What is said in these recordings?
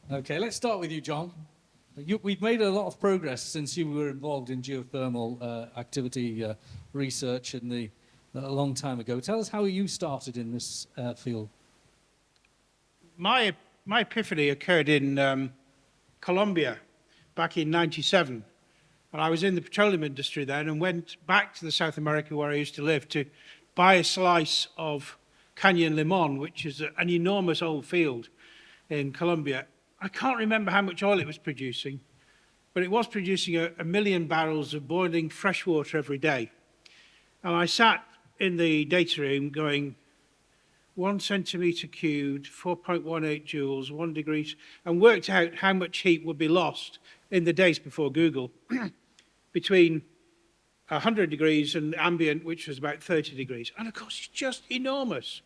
Okay, let's start with you, John. We've made a lot of progress since you were involved in geothermal activity research a long time ago. Tell us how you started in this field. My epiphany occurred in Colombia back in '97. And I was in the petroleum industry then and went back to the South America where I used to live to buy a slice of Canyon Limon, which is an enormous old field in Colombia. I can't remember how much oil it was producing, but it was producing a million barrels of boiling fresh water every day. And I sat in the data room going, 1 centimetre cubed, 4.18 joules, 1 degree, and worked out how much heat would be lost in the days before Google between 100 degrees and ambient, which was about 30 degrees. And of course, it's just enormous.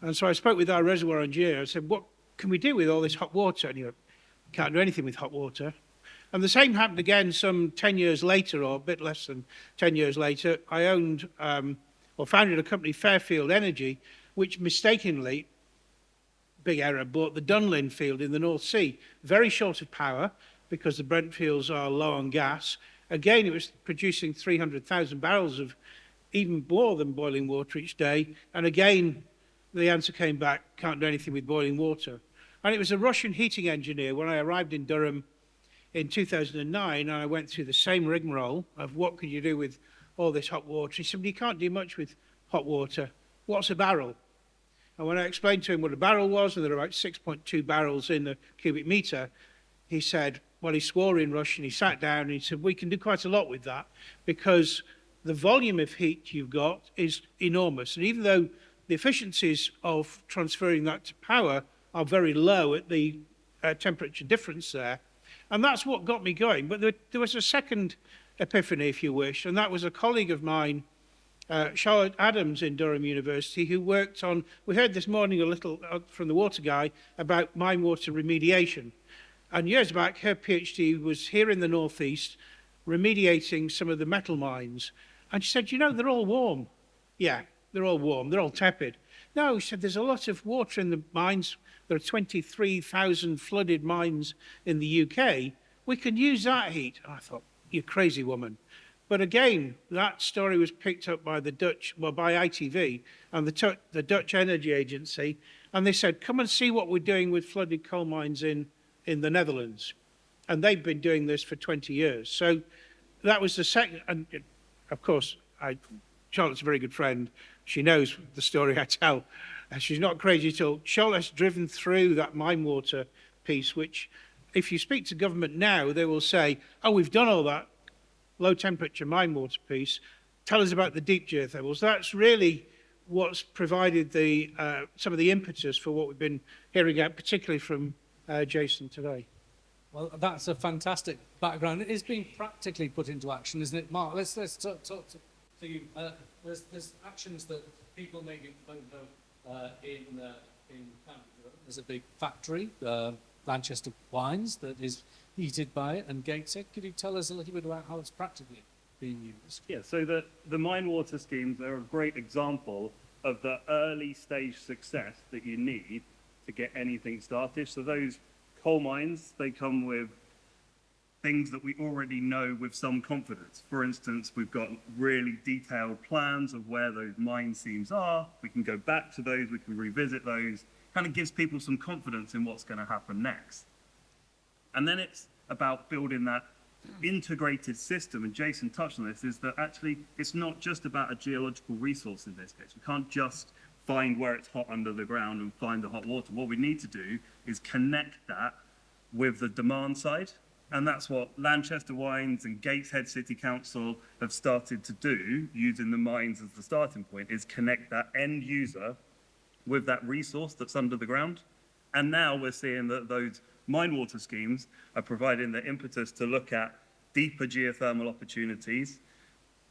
And so I spoke with our reservoir engineer. I said, what can we do with all this hot water? And he went, can't do anything with hot water. And the same happened again some 10 years later, or a bit less than 10 years later. I owned or founded a company, Fairfield Energy, which mistakenly, big error, bought the Dunlin field in the North Sea, very short of power because the Brent fields are low on gas. Again, it was producing 300,000 barrels of even more than boiling water each day. And again, the answer came back, can't do anything with boiling water. And it was a Russian heating engineer when I arrived in Durham in 2009, and I went through the same rigmarole of what could you do with all this hot water. He said, well, you can't do much with hot water. What's a barrel? And when I explained to him what a barrel was, and there are about 6.2 barrels in the cubic meter, he said, well, he swore in Russian, he sat down and he said, we can do quite a lot with that because the volume of heat you've got is enormous. And even though the efficiencies of transferring that to power are very low at the temperature difference there, and that's what got me going. But there was a second epiphany, if you wish, and that was a colleague of mine, Charlotte Adams in Durham University, who worked on, we heard this morning a little from the water guy about mine water remediation. And years back, her PhD was here in the northeast, remediating some of the metal mines. And she said, you know, they're all warm. Yeah, they're all warm, they're all tepid. No, she said, there's a lot of water in the mines. There are 23,000 flooded mines in the UK. We can use that heat. And I thought, you crazy woman. But again, that story was picked up by the Dutch, well, by ITV and the Dutch Energy Agency. And they said, come and see what we're doing with flooded coal mines in the Netherlands. And they've been doing this for 20 years. So that was the second, and of course, Charlotte's a very good friend. She knows the story I tell. She's not crazy at all. Charlotte's driven through that mine water piece, which if you speak to government now, they will say, oh, we've done all that low temperature mine water piece. Tell us about the deep geothermals. That's really what's provided some of the impetus for what we've been hearing out, particularly from Jason today. Well, that's a fantastic background. It is being practically put into action, isn't it? Mark, let's talk to you. There's actions that people maybe don't know in Canada. There's a big factory, Lanchester Wines, that is heated by it, and Gateshead. Could you tell us a little bit about how it's practically being used? Yeah, so the mine water schemes are a great example of the early stage success that you need to get anything started. So those coal mines, they come with things that we already know with some confidence. For instance, we've got really detailed plans of where those mine seams are. We can go back to those, we can revisit those. Kind of gives people some confidence in what's going to happen next. And then it's about building that integrated system, and Jason touched on this, is that actually it's not just about a geological resource in this case. We can't just find where it's hot under the ground and find the hot water. What we need to do is connect that with the demand side, and that's what Lanchester Wines and Gateshead City Council have started to do, using the mines as the starting point, is connect that end user with that resource that's under the ground. And now we're seeing that those mine water schemes are providing the impetus to look at deeper geothermal opportunities.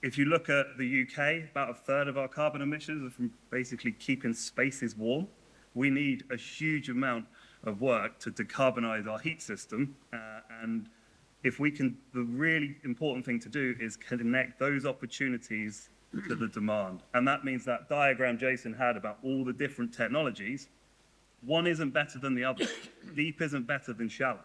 If you look at the UK, about a third of our carbon emissions are from basically keeping spaces warm. We need a huge amount of work to decarbonize our heat system. And if we can, the really important thing to do is connect those opportunities to the demand. And that means that diagram Jason had about all the different technologies, One isn't better than the other. Deep isn't better than shallow.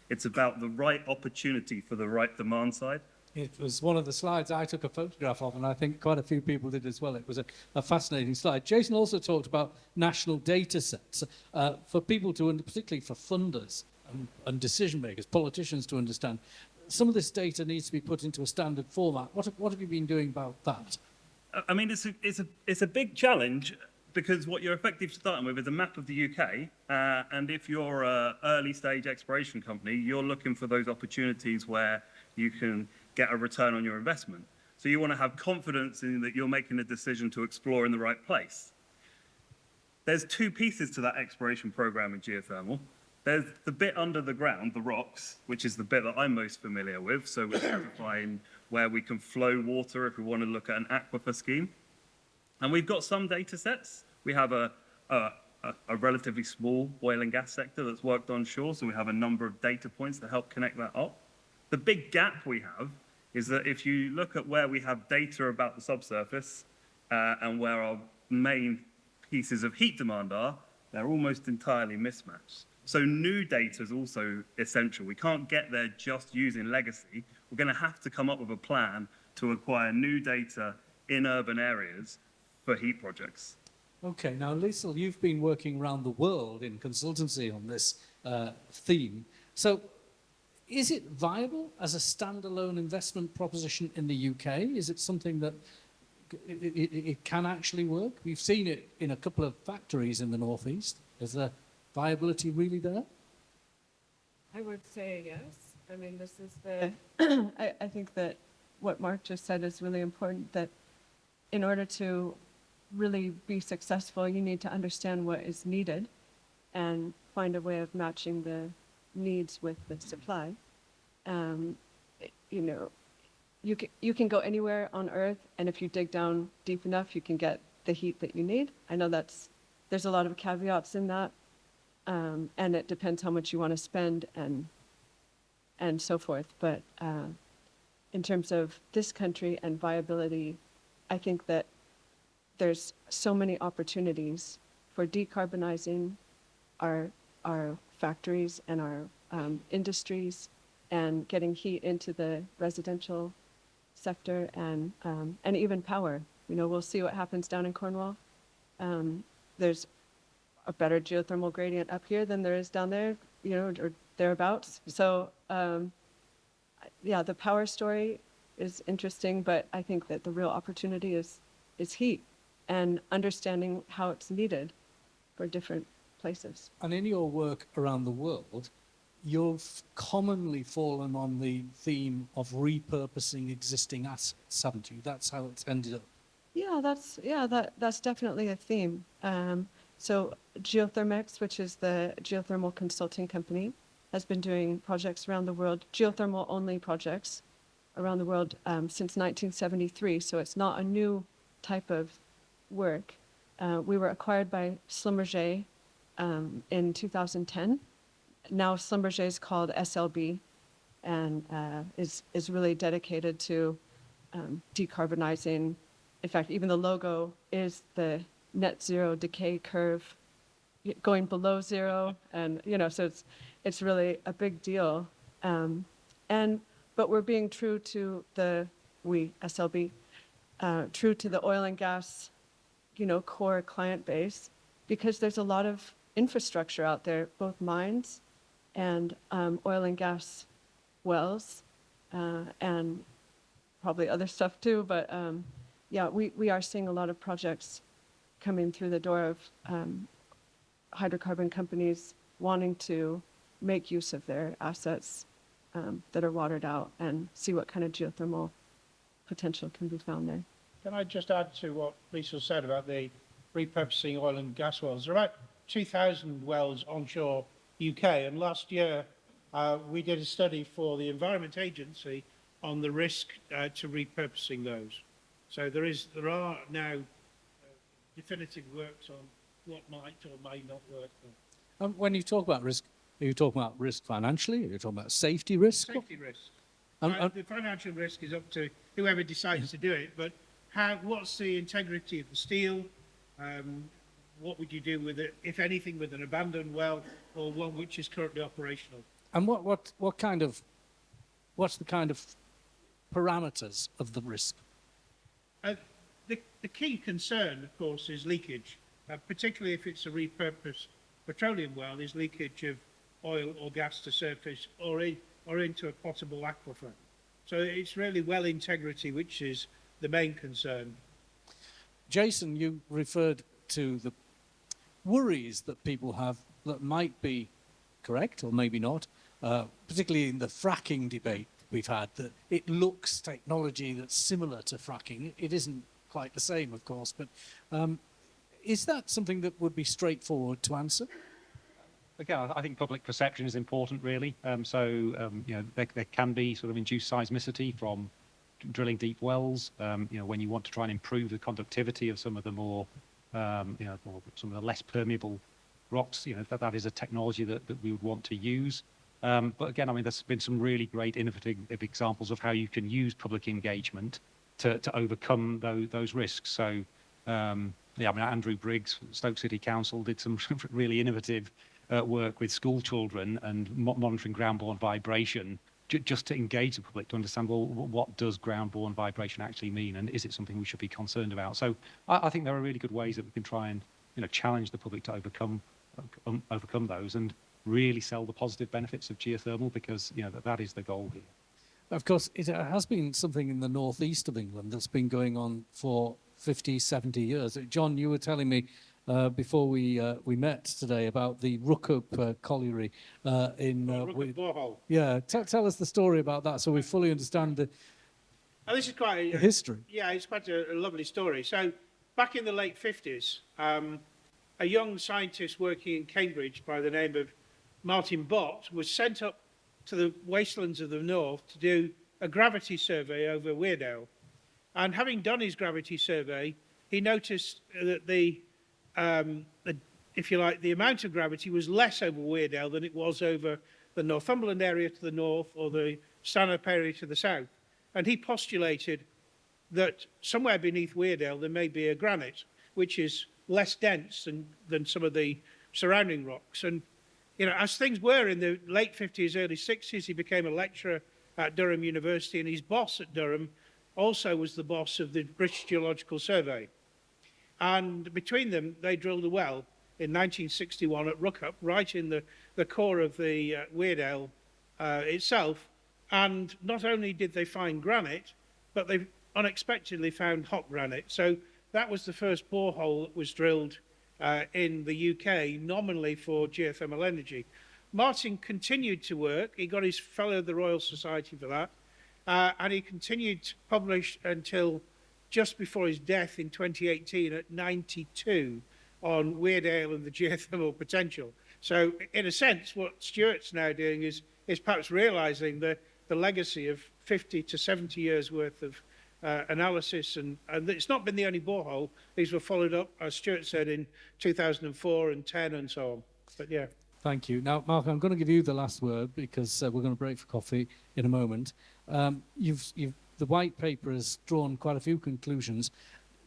It's about the right opportunity for the right demand side. It was one of the slides I took a photograph of, and I think quite a few people did as well. It was a fascinating slide. Jason also talked about national data sets for people to, particularly for funders and decision makers, politicians to understand. Some of this data needs to be put into a standard format. What have you been doing about that? I mean, it's a big challenge because what you're effectively starting with is a map of the UK, and if you're an early stage exploration company, you're looking for those opportunities where you can get a return on your investment. So you want to have confidence in that you're making a decision to explore in the right place. There's two pieces to that exploration program in geothermal. There's the bit under the ground, the rocks, which is the bit that I'm most familiar with. So we're identifying where we can flow water if we want to look at an aquifer scheme. And we've got some data sets. We have a relatively small oil and gas sector that's worked onshore, so we have a number of data points to help connect that up. The big gap we have is that if you look at where we have data about the subsurface and where our main pieces of heat demand are, they're almost entirely mismatched. So new data is also essential. We can't get there just using legacy. We're going to have to come up with a plan to acquire new data in urban areas for heat projects. Okay, now Lisl, you've been working around the world in consultancy on this theme. So is it viable as a standalone investment proposition in the UK? Is it something that it can actually work? We've seen it in a couple of factories in the northeast. Is the viability really there? I would say yes. I mean, this is the, I think that what Mark just said is really important, that in order to really be successful, you need to understand what is needed and find a way of matching the needs with the supply. You know, you can go anywhere on Earth, and if you dig down deep enough, you can get the heat that you need. I know there's a lot of caveats in that, and it depends how much you want to spend and so forth. But in terms of this country and viability, I think that there's so many opportunities for decarbonizing our factories and our industries and getting heat into the residential sector and even power. You know, we'll see what happens down in Cornwall. There's a better geothermal gradient up here than there is down there, you know, or thereabouts. So yeah, the power story is interesting, but I think that the real opportunity is heat and understanding how it's needed for different places. And in your work around the world, you've commonly fallen on the theme of repurposing existing assets, haven't you? That's how it's ended up. Yeah, that's definitely a theme. So GeothermEx, which is the geothermal consulting company, has been doing projects around the world, geothermal only projects around the world since 1973. So it's not a new type of work. We were acquired by Schlumberger in 2010. Now Schlumberger is called SLB and is really dedicated to decarbonizing. In fact, even the logo is the net zero decay curve going below zero. And, you know, so it's really a big deal. But we're being true to SLB, true to the oil and gas, you know, core client base, because there's a lot of infrastructure out there, both mines and oil and gas wells, and probably other stuff too. But yeah, we are seeing a lot of projects coming through the door of hydrocarbon companies wanting to make use of their assets that are watered out and see what kind of geothermal potential can be found there. Can I just add to what Lisl said about the repurposing oil and gas wells? There are about 2,000 wells onshore UK, and last year we did a study for the Environment Agency on the risk to repurposing those. So there are now definitive works on what might or may not work. When you talk about risk, are you talking about risk financially? Are you talking about safety risk? Safety risk. The financial risk is up to whoever decides to do it, but what's the integrity of the steel? what would you do with it, if anything, with an abandoned well or one which is currently operational. And what's the kind of parameters of the risk? The key concern, of course, is leakage, particularly if it's a repurposed petroleum well, is leakage of oil or gas to surface or into a potable aquifer. So it's really well integrity which is the main concern. Jason, you referred to the worries that people have that might be correct or maybe not, particularly in the fracking debate we've had, that it looks technology that's similar to fracking. It isn't quite the same, of course, but is that something that would be straightforward to answer? Again, I think public perception is important, really. You know, there can be sort of induced seismicity from drilling deep wells. You know, when you want to try and improve the conductivity of some of the more, you know, some of the less permeable rocks, you know, that is a technology that we would want to use. But again, I mean, there's been some really great innovative examples of how you can use public engagement to overcome those risks. So, yeah, I mean, Andrew Briggs, Stoke City Council, did some really innovative work with school children and monitoring ground-borne vibration, just to engage the public to understand, well, what does ground-borne vibration actually mean, and is it something we should be concerned about? So I think there are really good ways that we can try and, you know, challenge the public to overcome those and really sell the positive benefits of geothermal, because, you know, that is the goal here. Of course, it has been something in the northeast of England that's been going on for 50, 70 years. John, you were telling me before we met today about the Rookup colliery in... Rookup borehole. Yeah, tell us the story about that so we fully understand the This is quite the history. Yeah, it's quite a lovely story. So back in the late 50s, a young scientist working in Cambridge by the name of Martin Bott was sent up to the wastelands of the north to do a gravity survey over Weardale. And having done his gravity survey, he noticed that if you like, the amount of gravity was less over Weardale than it was over the Northumberland area to the north or the Stanhope area to the south. And he postulated that somewhere beneath Weardale there may be a granite, which is less dense than some of the surrounding rocks. And, you know, as things were in the late 50s, early 60s, he became a lecturer at Durham University, and his boss at Durham also was the boss of the British Geological Survey. And between them, they drilled a well in 1961 at Rookup, right in the core of the Weardale itself. And not only did they find granite, but they unexpectedly found hot granite. So that was the first borehole that was drilled in the UK, nominally for geothermal energy. Martin continued to work. He got his Fellow of the Royal Society for that. And he continued to publish until just before his death in 2018 at 92 on Weardale and the geothermal potential. So in a sense, what Stuart's now doing is perhaps realizing the legacy of 50 to 70 years worth of analysis, and it's not been the only borehole. These were followed up, as Stuart said, in 2004 and 10 and so on. But yeah. Thank you. Now, Mark, I'm going to give you the last word because we're going to break for coffee in a moment. The white paper has drawn quite a few conclusions.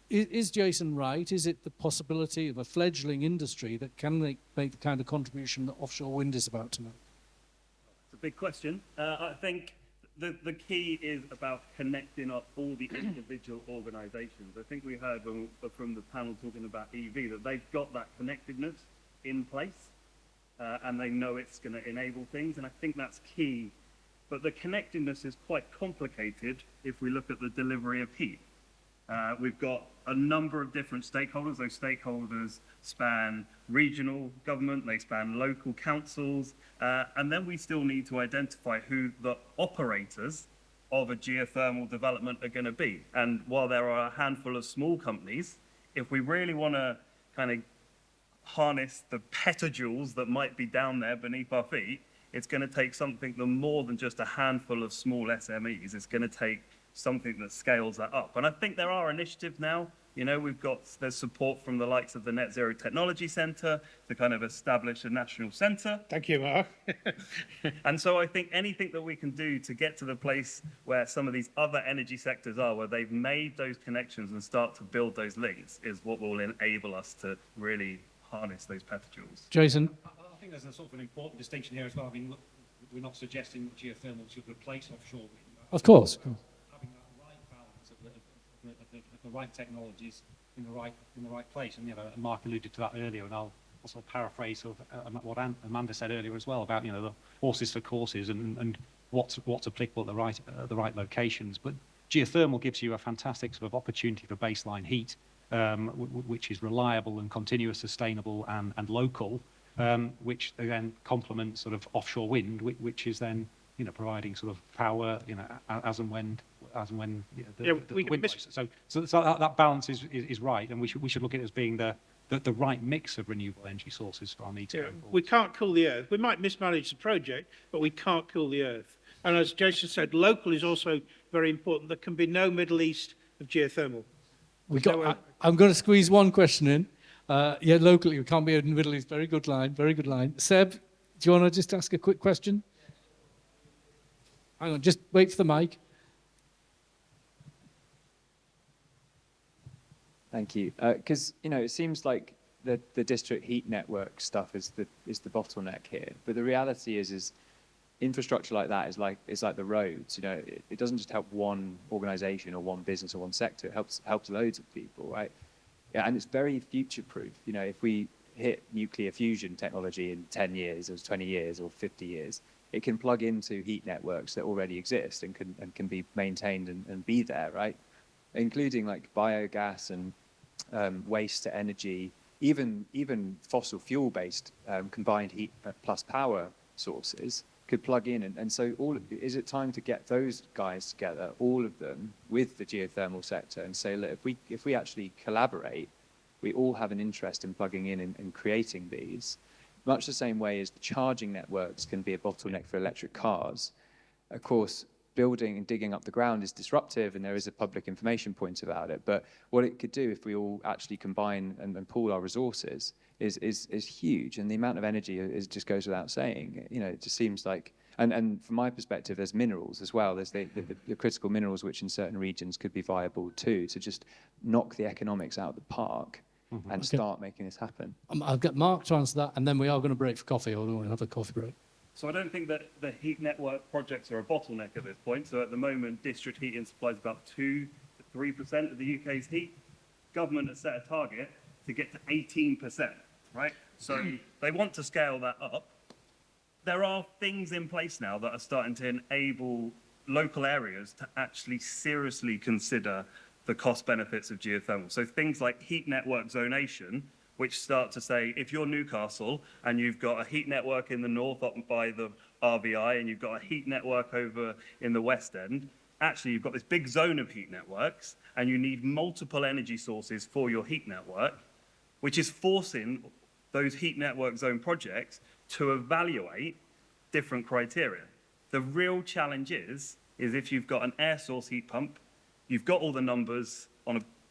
Is Jason right? Is it the possibility of a fledgling industry that can make the kind of contribution that offshore wind is about to make? It's a big question. I think the key is about connecting up all the individual organisations. I think we heard from the panel talking about EV that they've got that connectedness in place and they know it's going to enable things, and I think that's key. But the connectedness is quite complicated if we look at the delivery of heat. We've got a number of different stakeholders. Those stakeholders span regional government, they span local councils, and then we still need to identify who the operators of a geothermal development are going to be. And while there are a handful of small companies, if we really want to kind of harness the petajoules that might be down there beneath our feet, it's going to take something more than just a handful of small SMEs. It's going to take something that scales that up. And I think there are initiatives now. You know, there's support from the likes of the Net Zero Technology Centre to kind of establish a national centre. Thank you, Mark. And so I think anything that we can do to get to the place where some of these other energy sectors are, where they've made those connections and start to build those links, is what will enable us to really harness those petajoules. Jason? I think there's a sort of an important distinction here as well. I mean, look, we're not suggesting that geothermal should replace offshore wind. Of course. Having that right balance of the right technologies in the right place. And, you know, Mark alluded to that earlier, and I'll also paraphrase sort of what Amanda said earlier as well about, you know, the horses for courses and what's applicable at the right locations. But geothermal gives you a fantastic sort of opportunity for baseline heat, which is reliable and continuous, sustainable and local, which then complements sort of offshore wind, which is then, you know, providing sort of power, you know, as and when you know, the wind blows. So that balance is right, and we should look at it as being the right mix of renewable energy sources for our needs. Yeah, we can't cool the earth. We might mismanage the project, but we can't cool the earth. And as Jason said, local is also very important. There can be no Middle East of geothermal. I'm going to squeeze one question in. Yeah, locally, you can't be in the Middle East. Very good line, very good line. Seb, do you want to just ask a quick question? Hang on, just wait for the mic. Thank you. Because, you know, it seems like the district heat network stuff is the bottleneck here. But the reality is infrastructure like that is like the roads. You know, it doesn't just help one organization or one business or one sector. It helps loads of people, right? Yeah, and it's very future-proof. You know, if we hit nuclear fusion technology in 10 years or 20 years or 50 years, it can plug into heat networks that already exist and can be maintained and be there, right? Including like biogas and waste to energy, even fossil fuel-based combined heat plus power sources could plug in. And so is it time to get those guys together, all of them, with the geothermal sector and say, look, if we actually collaborate, we all have an interest in plugging in and creating these, much the same way as the charging networks can be a bottleneck for electric cars. Of course, building and digging up the ground is disruptive, and there is a public information point about it. But what it could do if we all actually combine and pool our resources is huge. And the amount of energy just goes without saying. You know, it just seems like, and from my perspective, there's minerals as well. There's the critical minerals, which in certain regions could be viable too, to just knock the economics out of the park. And start making this happen. I'll get Mark to answer that, and then we are going to break for coffee, or we'll have a coffee break. So I don't think that the heat network projects are a bottleneck at this point. So at the moment, district heating supplies about 2 to 3% of the UK's heat. Government has set a target to get to 18%, right? So they want to scale that up. There are things in place now that are starting to enable local areas to actually seriously consider the cost benefits of geothermal. So things like heat network zonation, which start to say, if you're Newcastle and you've got a heat network in the north up by the RVI and you've got a heat network over in the West End, actually you've got this big zone of heat networks and you need multiple energy sources for your heat network, which is forcing those heat network zone projects to evaluate different criteria. The real challenge is if you've got an air source heat pump, you've got all the numbers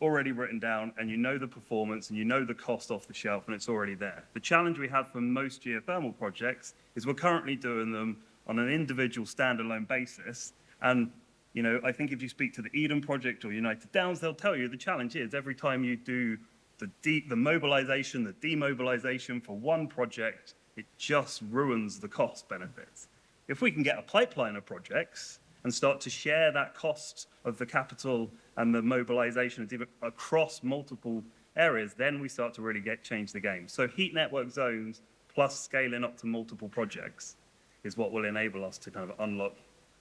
already written down, and you know the performance, and you know the cost off the shelf, and it's already there. The challenge we have for most geothermal projects is we're currently doing them on an individual standalone basis. And, you know, I think if you speak to the Eden project or United Downs, they'll tell you the challenge is every time you do the mobilization, the demobilization for one project, it just ruins the cost benefits. If we can get a pipeline of projects and start to share that cost of the capital and the mobilization across multiple areas, then we start to really change the game. So heat network zones plus scaling up to multiple projects is what will enable us to kind of unlock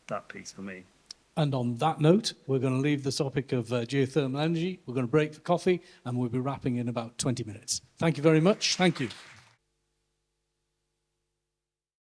that piece for me. And on that note, we're going to leave the topic of geothermal energy. We're going to break for coffee, and we'll be wrapping in about 20 minutes. Thank you very much. Thank you.